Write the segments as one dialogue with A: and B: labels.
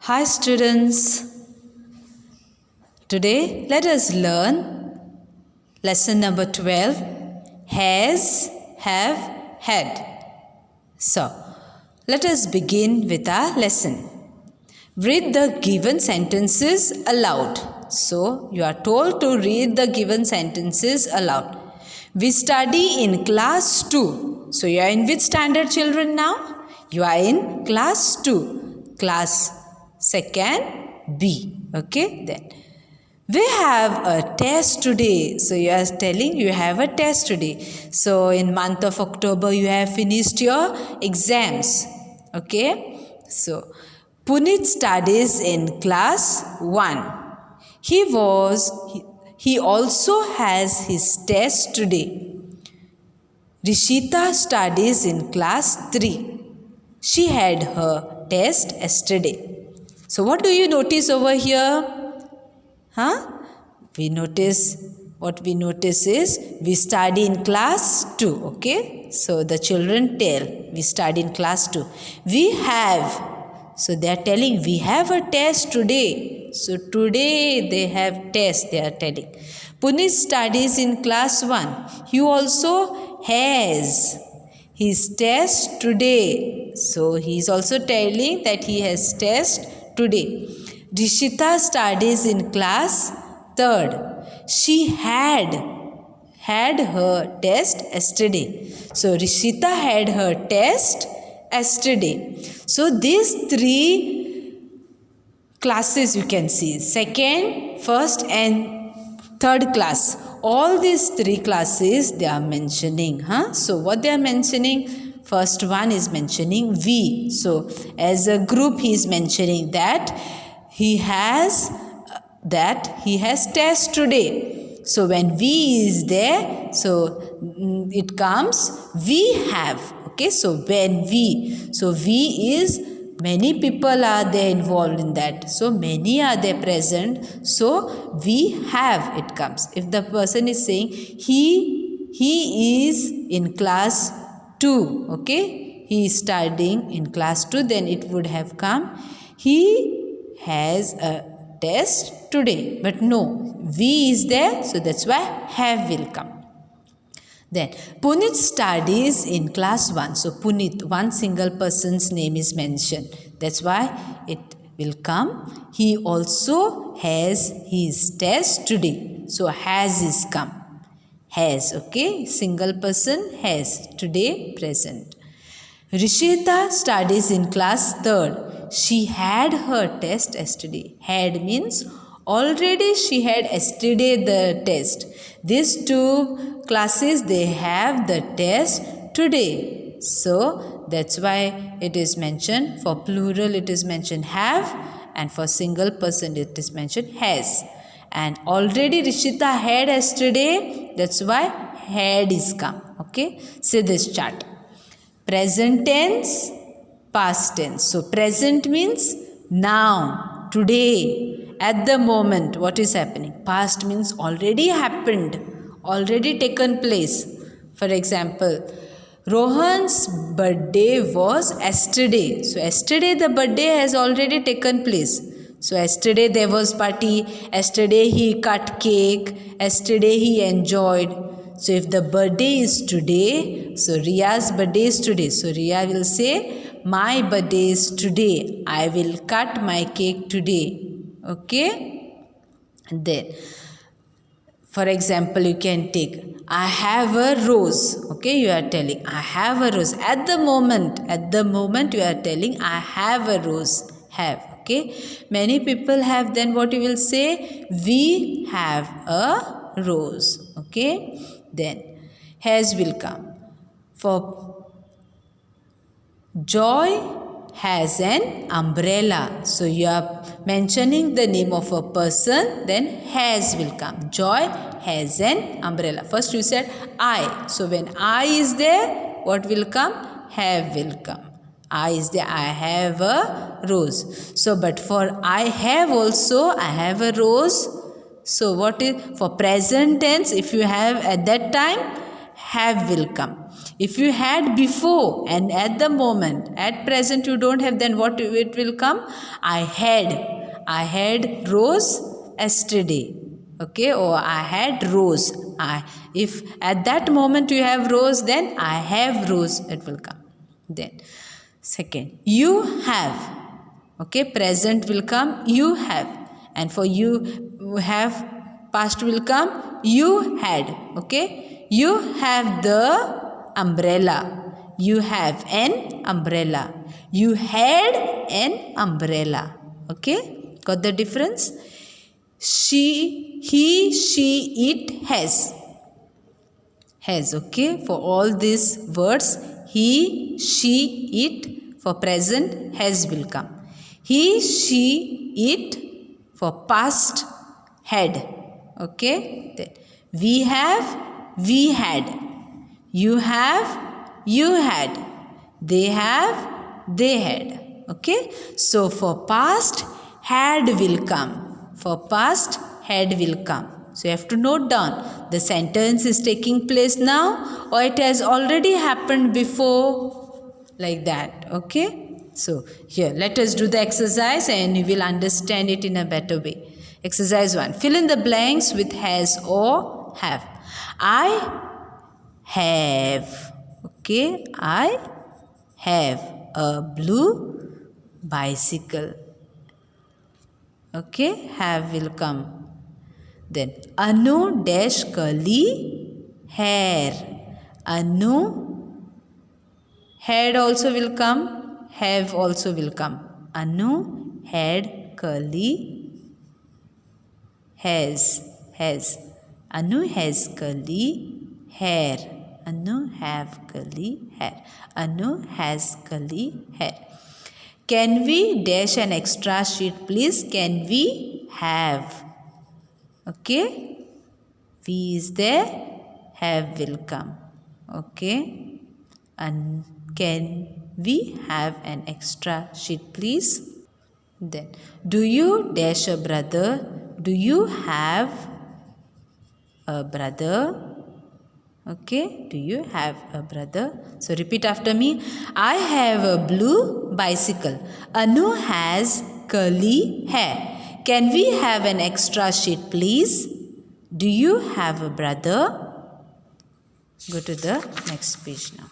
A: Hi students, today let us learn lesson number 12, has, have, had. So, let us begin with our lesson. Read the given sentences aloud. So, you are told to read the given sentences aloud. We study in class 2. So, you are in which standard, children, now? You are in class 2. Class second B. Okay, then. We have a test today. So, you are telling you have a test today. So, in month of October, you have finished your exams. Okay. So, Puneet studies in class 1. He also has his test today. Rishita studies in class 3. She had her test yesterday. So what do you notice over here? What we notice is we study in class 2. Okay. So the children tell we study in class 2. We have. So they are telling we have a test today. So today they have test, they are telling. Puneet studies in class 1. He also has his test today. So he is also telling that he has test today. Rishita studies in class 3rd. She had her test yesterday. So Rishita had her test yesterday. So these 3 classes you can see, 2nd, 1st and 3rd class. All these 3 classes they are mentioning. So what they are mentioning? First one is mentioning we. So as a group he is mentioning that he has test today. So when we is there, so it comes we have. Okay, so when we is many people are there involved in that. So many are there present. So we have it comes. If the person is saying he is in class 2. Okay, he is studying in class 2. Then it would have come he has a test today. But no, we is there. So that's why have will come. Then Puneet studies in class 1. So Puneet, one single person's name is mentioned. That's why it will come. He also has his test today. So has is come. Has, okay. Single person has today present. Rishita studies in class 3rd. She had her test yesterday. Had means already she had yesterday the test. These 2 classes they have the test today. So that's why it is mentioned. For plural it is mentioned have, and for single person it is mentioned has. And already Rishita had yesterday. That's why had is come. Okay. See this chart. Present tense, past tense. So present means now, today, at the moment, what is happening. Past means already happened, already taken place. For example, Rohan's birthday was yesterday. So yesterday the birthday has already taken place. So yesterday there was party, yesterday he cut cake, yesterday he enjoyed. So if the birthday is today, so Riya's birthday is today. So Riya will say, my birthday is today. I will cut my cake today. Okay? And then, for example, you can take, I have a rose. Okay, you are telling, I have a rose. At the moment you are telling, I have a rose. Have. Okay. Many people have, then what you will say? We have a rose. Okay. Then has will come. For Joy has an umbrella. So you are mentioning the name of a person, then has will come. Joy has an umbrella. First you said I. So when I is there, what will come? Have will come. I is there, I have a rose. So but for I have also, I have a rose. So what is for present tense? If you have at that time, have will come. If you had before and at the moment, at present you don't have, then what it will come? I had rose yesterday. Okay, or I had rose. If at that moment you have rose, then I have rose, it will come. Then second, you have. Okay, present will come, you have. And for you have, past will come, you had. Okay, you have the umbrella. You have an umbrella. You had an umbrella. Okay, got the difference? She, he, she, it, has. Has, okay? For all these words, he, she, it, for present, has will come. He, she, it, for past, had. Okay? Then, we have, we had. You have, you had. They have, they had. Okay? So, for past, had will come. For past, had will come. So, you have to note down, the sentence is taking place now or it has already happened before, like that. Okay? So, here, let us do the exercise and you will understand it in a better way. Exercise 1. Fill in the blanks with has or have. I have. Okay? I have a blue bicycle. Okay, have will come. Then Anu dash curly hair. Anu, had also will come, have also will come. Anu had curly, has. Anu has curly hair. Anu have curly hair. Anu has curly hair. Can we dash an extra sheet, please? Can we have? Okay. We is there. Have will come. Okay. And can we have an extra sheet, please? Then, do you dash a brother? Do you have a brother? Okay, do you have a brother? So repeat after me. I have a blue bicycle. Anu has curly hair. Can we have an extra sheet, please? Do you have a brother? Go to the next page now.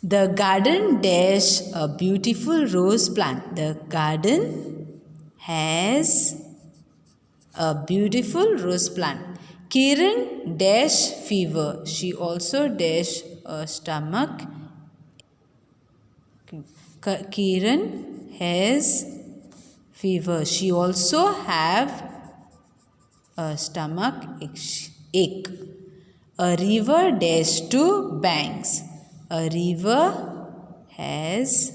A: The garden dash a beautiful rose plant. The garden has a beautiful rose plant. Kiran dash fever. She also dash a stomach. Kiran has fever. She also have a stomach ache. A river dash two banks. A river has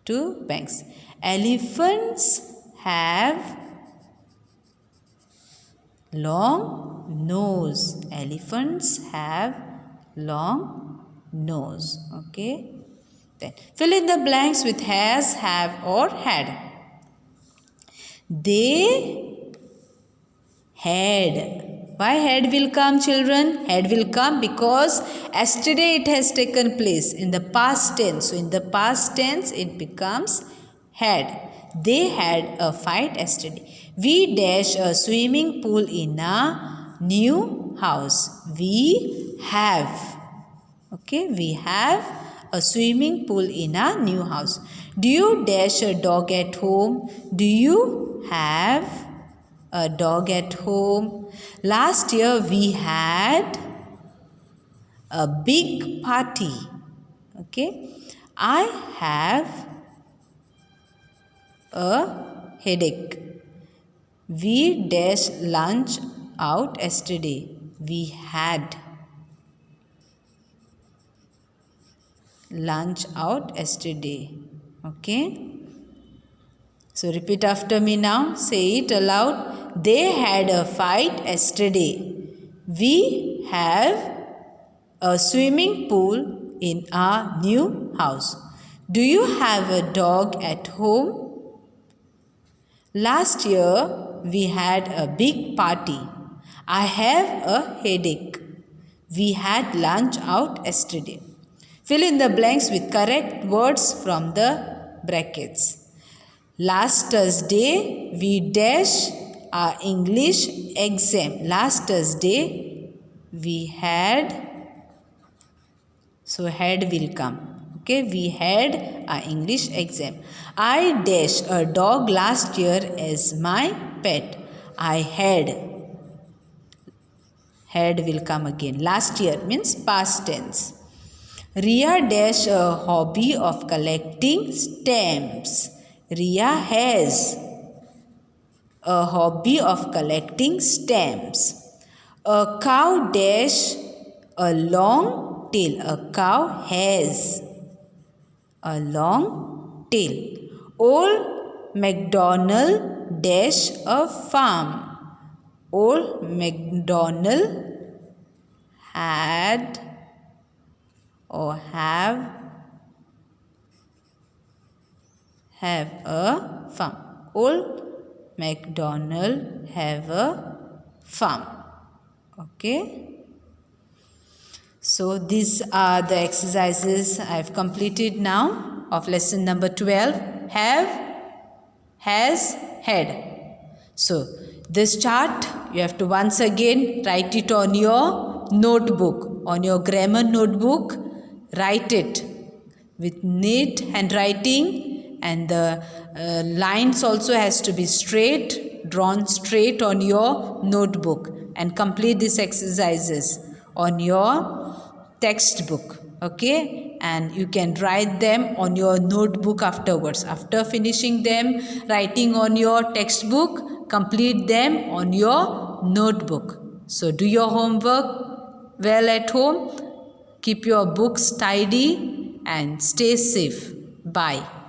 A: two banks. Elephants have long nose. Elephants have long nose. Okay. Then fill in the blanks with has, have or had. They had. Why had will come, children? Had will come because yesterday it has taken place in the past tense. So in the past tense it becomes had. They had a fight yesterday. We dash a swimming pool in a new house. We have. Okay, we have a swimming pool in a new house. Do you dash a dog at home? Do you have a dog at home? Last year we had a big party. Okay, I have a headache. We dashed lunch out yesterday. We had lunch out yesterday. Okay. So repeat after me now. Say it aloud. They had a fight yesterday. We have a swimming pool in our new house. Do you have a dog at home? Last year we had a big party. I have a headache. We had lunch out yesterday. Fill in the blanks with correct words from the brackets. Last Thursday, we dash our English exam. Last Thursday, we had, so had will come. Okay, we had our English exam. I dashed a dog last year as my pet. I had will come again. Last year means past tense. Riya dash a hobby of collecting stamps. Riya has a hobby of collecting stamps. A cow dash a long tail. A cow has a long tail. Old MacDonald dash a farm. Old MacDonald had or have a farm. Old MacDonald have a farm. Okay. So these are the exercises I have completed now of lesson number 12. Have, has, had. So this chart you have to once again write it on your notebook, on your grammar notebook. Write it with neat handwriting, and the lines also has to be straight, drawn straight on your notebook, and complete these exercises on your textbook. Okay, and you can write them on your notebook afterwards. After finishing them, writing on your textbook, complete them on your notebook. So do your homework well at home. Keep your books tidy and stay safe. Bye.